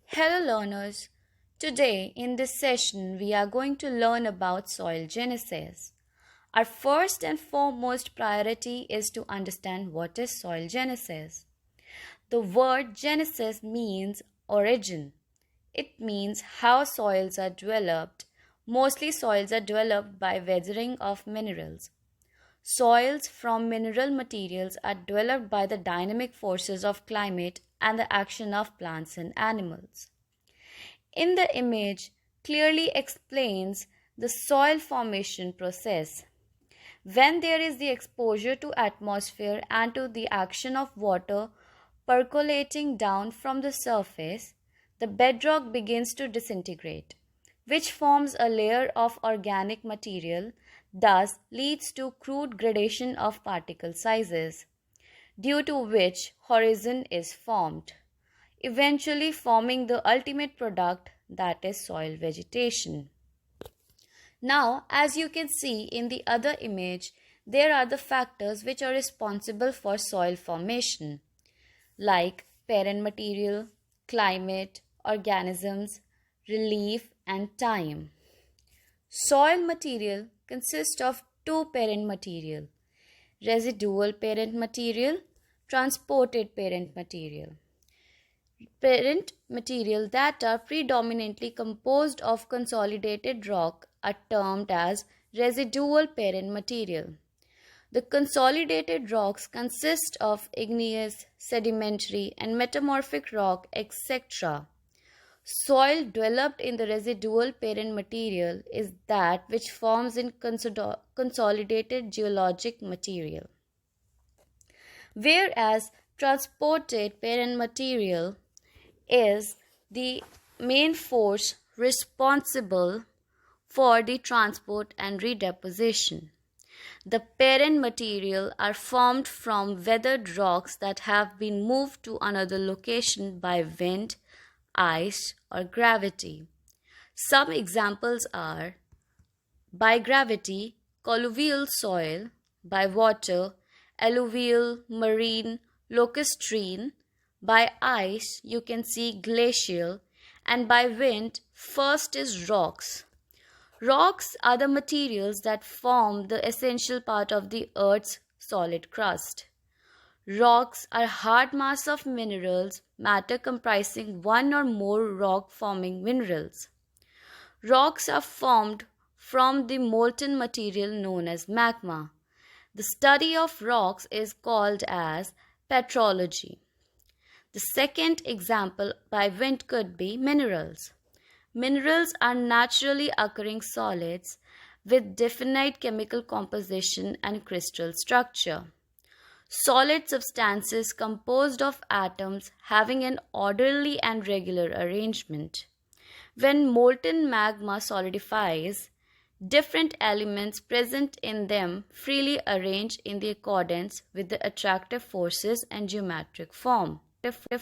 Hello learners, today in this session we are going to learn about soil genesis. Our first and foremost priority is to understand what is soil genesis. The word genesis means origin. It means how soils are developed. Mostly soils are developed by weathering of minerals. Soils from mineral materials are developed by the dynamic forces of climate and the action of plants and animals. In the image clearly explains the soil formation process. When there is the exposure to atmosphere and to the action of water percolating down from the surface, the bedrock begins to disintegrate, which forms a layer of organic material, thus leads to crude gradation of particle sizes, due to which horizon is formed, eventually forming the ultimate product, that is soil vegetation. Now, as you can see in the other image, there are the factors which are responsible for soil formation, like parent material, climate, organisms, relief, and time. Soil material consists of two parent material: residual parent material, transported parent material. Parent material that are predominantly composed of consolidated rock are termed as residual parent material. The consolidated rocks consist of igneous, sedimentary, and metamorphic rock, etc. Soil developed in the residual parent material is that which forms in consolidated geologic material, whereas transported parent material is the main force responsible for the transport and redeposition. The parent material are formed from weathered rocks that have been moved to another location by wind, ice, or gravity. Some examples are: by gravity, colluvial soil; by water, alluvial, marine, lacustrine; by ice, you can see glacial; and by wind, first is rocks. Rocks are the materials that form the essential part of the Earth's solid crust. Rocks are hard mass of minerals, matter comprising one or more rock-forming minerals. Rocks are formed from the molten material known as magma. The study of rocks is called as petrology. The second example by wind could be minerals. Minerals are naturally occurring solids with definite chemical composition and crystal structure. Solid substances composed of atoms having an orderly and regular arrangement. When molten magma solidifies, different elements present in them freely arrange in the accordance with the attractive forces and geometric form.